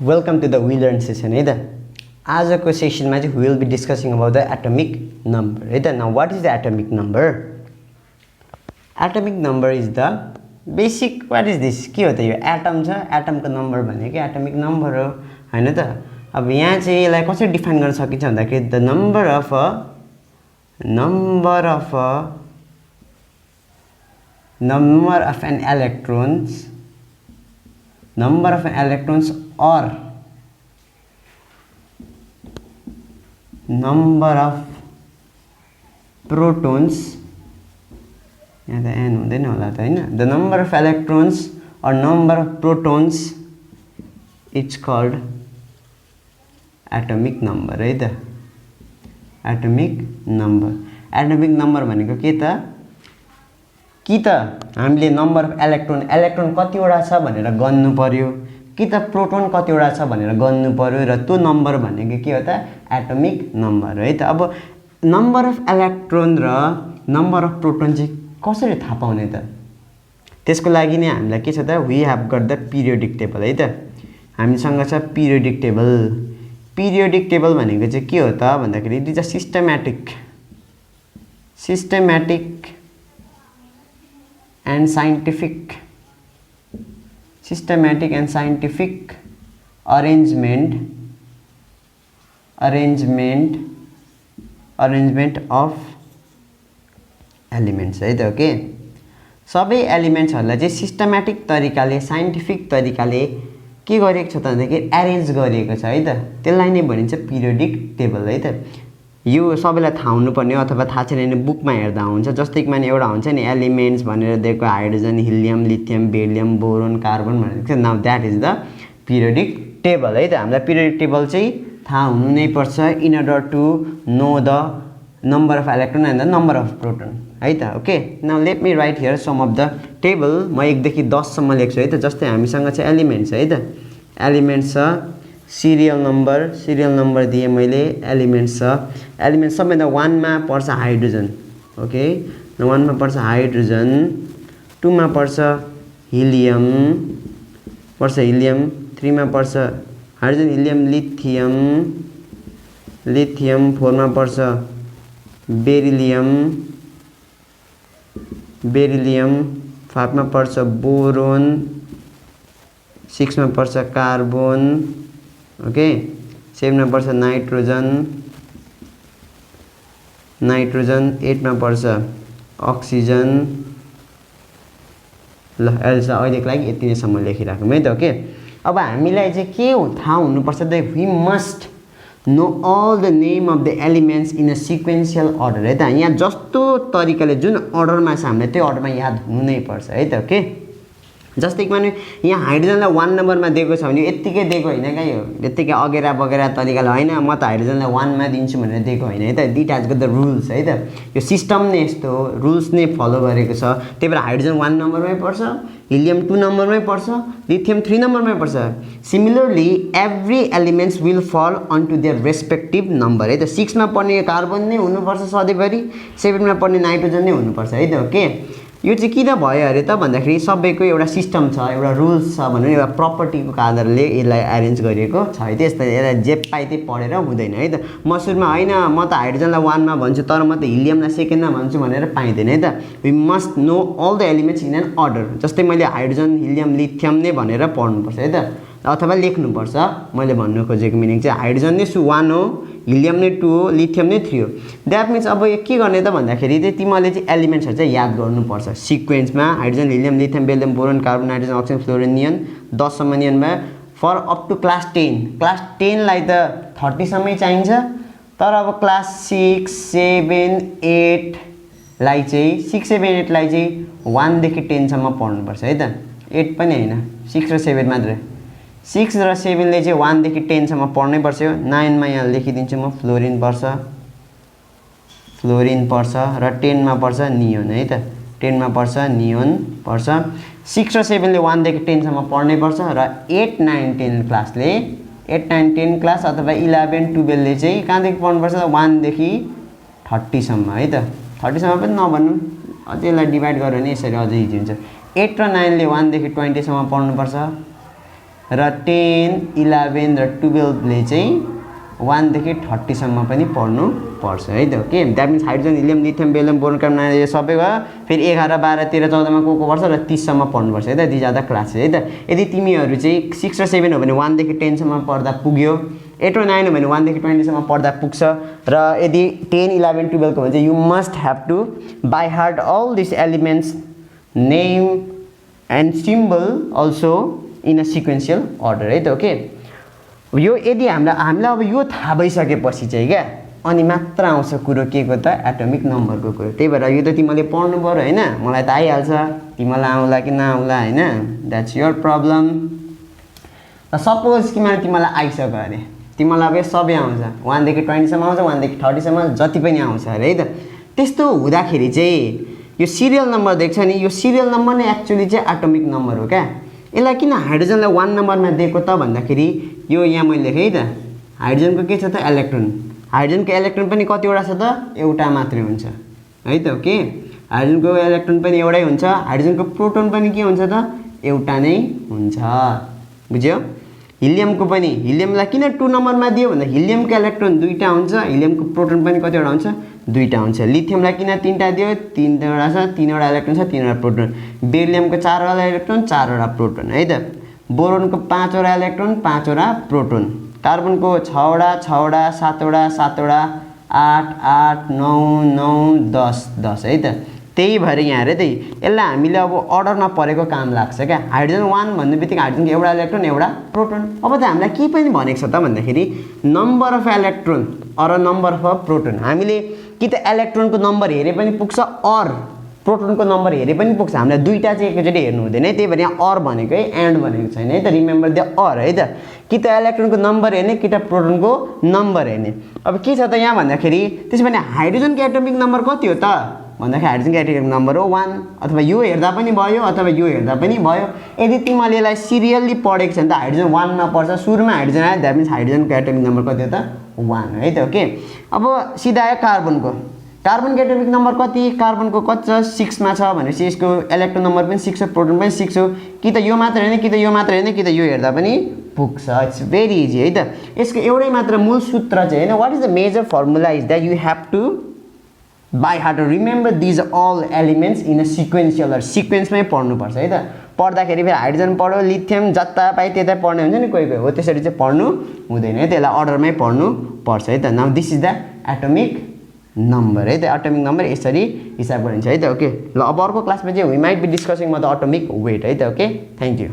Welcome to the WeLearn session. As a session, we will be discussing about the atomic number. Now, what is the atomic number? Atomic number is the basic. What is this? Atom atom का number बने कि atomic number हो, है ना तो? अब यहाँ चाहिँ यसलाई कसरी define गर्न सकिन्छ भन्दाखेरि the number of an electrons or number of protons, यहाँ त n हुँदैन होला त हैन, the number of electrons or number of protons, it's called atomic number, है त? atomic number भनेको के त? कि त हामीले नम्बर अफ इलेक्ट्रोन कतिवटा छ भनेर गन्नु पर्यो, कि त प्रोटोन कतिवटा छ भनेर गन्नु पर्यो, र त्यो नम्बर भनेको के हो त? एटोमिक नम्बर, है त? अब नम्बर अफ इलेक्ट्रोन र नम्बर अफ प्रोटोन चाहिँ कसरी थाहा पाउने त? त्यसको लागि नै हामीलाई के छ त? We have got the periodic table, है त? हामीसँग छ पिरियोडिक टेबल। पिरियोडिक टेबल भनेको चाहिँ के हो त भन्दाखेरि it is a systematic and scientific arrangement of elements, है त? ओके, सबै एलिमेन्ट्सहरुलाई चाहिँ सिस्टमैटिक तरिकाले साइन्टिफिक तरिकाले के गरिएको छ त भन्दाखेरि अरेन्ज गरिएको छ, है त? त्यसलाई नै भनिन्छ पिरियोडिक टेबल, है त? यो सबैलाई थाहा हुनुपर्ने अथवा थाहा छैन भने बुकमा हेर्दा हुन्छ। जस्तै कि माने एउटा हुन्छ नि एलिमेन्ट्स भनेर दिएको, hydrogen, helium, lithium, beryllium, boron, carbon भनेर। Now that is the periodic table, है त? हामीलाई पिरियोडिक टेबल चाहिँ थाहा हुनु नै पर्छ in order to know the number of electron and the number of proton, है त? Okay, now let me write here some of the table. म 1 देखि 10 सम्म लेख्छु, है त? जस्तै हामीसँग चाहिँ एलिमेन्ट्स, है त? एलिमेन्ट्स छ, सिरियल नम्बर दिए मैले, एलिमेन्ट्स छ। एलिमेन्ट्स सबैभन्दा 1 मा पर्छ हाइड्रोजन, ओके? 1 मा पर्छ हाइड्रोजन, 2 मा पर्छ हिलियम, 3 मा पर्छ हाइड्रोजन, हिलियम, लिथियम, 4 मा पर्छ बेरिलियम, 5 मा पर्छ बोरोन, 6 मा पर्छ कार्बन, ओके? 7 मा पर्छ नाइट्रोजन, 8 मा पर्छ अक्सिजन। ल अहिलेको लागि यति नैसम्म लेखिराखौँ, है त? ओके, अब हामीलाई चाहिँ के थाहा हुनुपर्छ त? We must know all the name of the elements in a sequential order, है त? यहाँ जस्तो तरिकाले जुन अर्डरमा छ हामीलाई त्यो अर्डरमा याद हुनु नै पर्छ, है त? ओके, जस्तै कि माने यहाँ हाइड्रोजनलाई 1 नम्बरमा दिएको छ भने यत्तिकै दिएको होइन क्या, यो यत्तिकै अगेरा बगेरा तरिकाले होइन। म त हाइड्रोजनलाई 1 मा दिन्छु भनेर दिएको होइन, है त? It has got the rules, है त? यो सिस्टम नै यस्तो रुल्स नै फलो गरेको छ। त्यही भएर हाइड्रोजन 1 नम्बरमै पर्छ, हिलियम 2 नम्बरमै पर्छ, लिथियम 3 नम्बरमै पर्छ। Similarly every elements will fall on to their respective number, है त? 6 मा पर्ने कार्बन नै हुनुपर्छ सधैँभरि, 7 मा पर्ने नाइट्रोजन नै हुनुपर्छ, है त? ओके, यो चाहिँ किन भयो अरे त भन्दाखेरि सबैको एउटा सिस्टम छ, एउटा रुल्स छ भन्ने एउटा प्रपर्टीको आधारले यसलाई एरेन्ज गरिएको छ, है त? यसलाई यसलाई जे पाए त्यही पढेर हुँदैन, है त? म सुरुमा होइन म त हाइड्रोजनलाई 1 मा भन्छु तर म त हिलियमलाई 2 मा भन्छु भनेर पाइँदैन, है त? We must know all the elements in an order. जस्तै मैले हाइड्रोजन, हिलियम, लिथियम नै भनेर पढ्नुपर्छ, है त? अथवा लेख्नुपर्छ। मैले भन्नु खोजेको मिनिङ चाहिँ हाइड्रोजन नै 1 हो, हिलियम नै 2 हो, लिथियम नै 3 हो। द्याट मिन्स अब यो के गर्ने त भन्दाखेरि चाहिँ तिमीले चाहिँ एलिमेन्ट्सहरू चाहिँ याद गर्नुपर्छ सिक्वेन्समा। Hydrogen, helium, lithium, beryllium, boron, carbon, nitrogen, oxygen, fluorine, neon 10 सम्म नियन भयो for up to class 10। Class 10 लाई त 30 सम्मै चाहिन्छ, तर अब क्लास 6, 7, 8 लाई चाहिँ 6, 7, 8 लाई चाहिँ 1 देखि 10 सम्म पढ्नुपर्छ, है त? 8 पनि हैन, 6 र 7 मात्रै। 6 र 7 ले चाहिँ 1 देखि 10 सम्म पढ्नै पर्छ। 9 मा यहाँ लेखिदिन्छु म, फ्लोरिन पर्छ र 10 मा पर्छ नियोन, है त? 10 मा पर्छ नियोन पर्छ। 6 र 7 ले 1 देखि 10 सम्म पढ्नै पर्छ र 8, 9, 10 क्लासले 8, 9, 10 क्लास अथवा 11, 12 ले चाहिँ कहाँदेखि पढ्नुपर्छ? 1 देखि 30 सम्म, है त? 30 सम्म पनि नभन्नु, अझै यसलाई डिभाइड गर्यो भने यसरी अझै इजी हुन्छ। 8 र 9 ले 1 देखि 20 सम्म पढ्नुपर्छ र 10 11 र 12 ले चाहिँ 1 देखि 30 सम्म पनि पढ्नु पर्छ है त okay that means hydrogen helium lithium beryllium boron carbon यो सबै भयो फेरि 11 12 13 14 मा को पर्छ र 30 सम्म पढ्नु पर्छ है त दिज आर द क्लासेस है त यदि तिमीहरु चाहिँ 6 र 7 हो भने 1 देखि 10 सम्म पढ्दा पुग्यो 8 र 9 हो भने 1 देखि 20 सम्म पढ्दा पुग्छ र यदि 10 11 12 को भने चाहिँ you must have to by heart all this elements name and symbol also in a sequential order है त ओके यो यदि हामीलाई अब यो थाहा भइसकेपछि चाहिँ क्या अनि मात्र आउँछ कुरो के को त एटमिक नम्बरको कुरो त्यही भएर यो त तिमीले पढ्नु पर्यो हैन मलाई त आइहाल्छ तिमीलाई आउला कि नआउला हैन दैट्स योर प्रब्लम र सपोज कि माने तिमीलाई आइसक्यो अरे तिमीलाई अब सबै आउँछ 1 देखि 20 सम्म आउँछ 1 देखि 30 सम्म जति पनि आउँछ अरे है त त्यस्तो हुँदाखेरि चाहिँ यो सिरियल नम्बर देख्छ नि यो सिरियल नम्बर नै एक्चुअली चाहिँ एटमिक नम्बर हो क्या यसलाई किन हाइड्रोजनलाई 1 नम्बरमा दिएको त भन्दाखेरि यो यहाँ मैले लेखे है त हाइड्रोजनको के छ त इलेक्ट्रोन हाइड्रोजनको इलेक्ट्रोन पनि कतिवटा छ त एउटा मात्रै हुन्छ है त ओके हाइड्रोजनको इलेक्ट्रोन पनि एउटै हुन्छ हाइड्रोजनको प्रोटोन पनि के हुन्छ त एउटा नै हुन्छ बुझ्यो हिलियमको पनि हिलियमलाई किन 2 नम्बरमा दियो भन्दा हिलियमको इलेक्ट्रोन दुईटा हुन्छ हिलियमको प्रोटोन पनि कतिवटा हुन्छ दुईटा हुन्छ लिथियमलाई किन तीनटा दियो तीनवटा छ तीनवटा इलेक्ट्रोन छ तीनवटा प्रोटोन बेरिलियमको 4 वटा इलेक्ट्रोन 4 वटा प्रोटोन है त बोरोनको 5 वटा इलेक्ट्रोन 5 वटा प्रोटोन कार्बनको 6 वटा 6 वटा 7 वटा 7 वटा 8 8 9 9 10 10 है त त्यही भएर यहाँ हेरे त्यही यसलाई हामीले अब अर्डरमा परेको काम लाग्छ क्या हाइड्रोजन 1 भन्नेबित्तिकै हाइड्रोजनको एउटा इलेक्ट्रोन एउटा प्रोटोन अब त हामीलाई के पनि भनेको छ त भन्दाखेरि number of electron or number of proton हामीले कि त इलेक्ट्रोनको नम्बर हेरे पनि पुग्छ अर प्रोटोनको नम्बर हेरे पनि पुग्छ हामीलाई दुईटा चाहिँ एकैचोटि हेर्नु हुँदैन है त्यही भएर यहाँ अर भनेको है एन्ड भनेको छैन है त रिमेम्बर द अर है त कि त इलेक्ट्रोनको नम्बर हेर्ने कि त प्रोटोनको नम्बर हेर्ने अब के छ त यहाँ भन्दाखेरि त्यसो भने हाइड्रोजनको एटमिक नम्बर कति हो त भन्दाखेरि हाइड्रोजनको एटमिक नम्बर हो 1 अथवा यो हेर्दा पनि भयो अथवा यो हेर्दा पनि भयो यदि तिमीले यसलाई सिरियल्ली पढेको छ भने त हाइड्रोजन 1 मा पर्छ सुरुमा हाइड्रोजन आयो दैट मिन्स हाइड्रोजनको एटमिक नम्बर कति हो त 1 है त ओके अब सिधा आयो कार्बनको कार्बनको एटमिक नम्बर कति कार्बनको कति छ 6 मा छ भनेपछि यसको इलेक्ट्रोन नम्बर पनि 6 हो प्रोटोन पनि 6 हो कि त यो मात्र हैन कि त यो मात्र हैन कि त यो हेर्दा पनि पुग्छ इट्स भेरी इजी है त यसको एउटै मात्र मूल सूत्र चाहिँ हैन what is the major formula is that you have to by heart remember these all elements in a sequential or सिक्वेन्समै पढ्नुपर्छ है त पढ्दाखेरि फेरि हाइड्रोजन पढ्यो लिथियम जता पाइ त्यता पढ्ने हुन्छ नि कोही कोही हो त्यसरी चाहिँ पढ्नु हुँदैन है त्यसलाई अर्डरमै पढ्नु पर्छ है त now this is the atomic number है त एटमिक नम्बर यसरी हिसाब गरिन्छ है त ओके ल अब अर्को क्लासमा चाहिँ वी माइट बी डिस्कसिङ म द एटमिक वेट है त ओके थ्यांक यू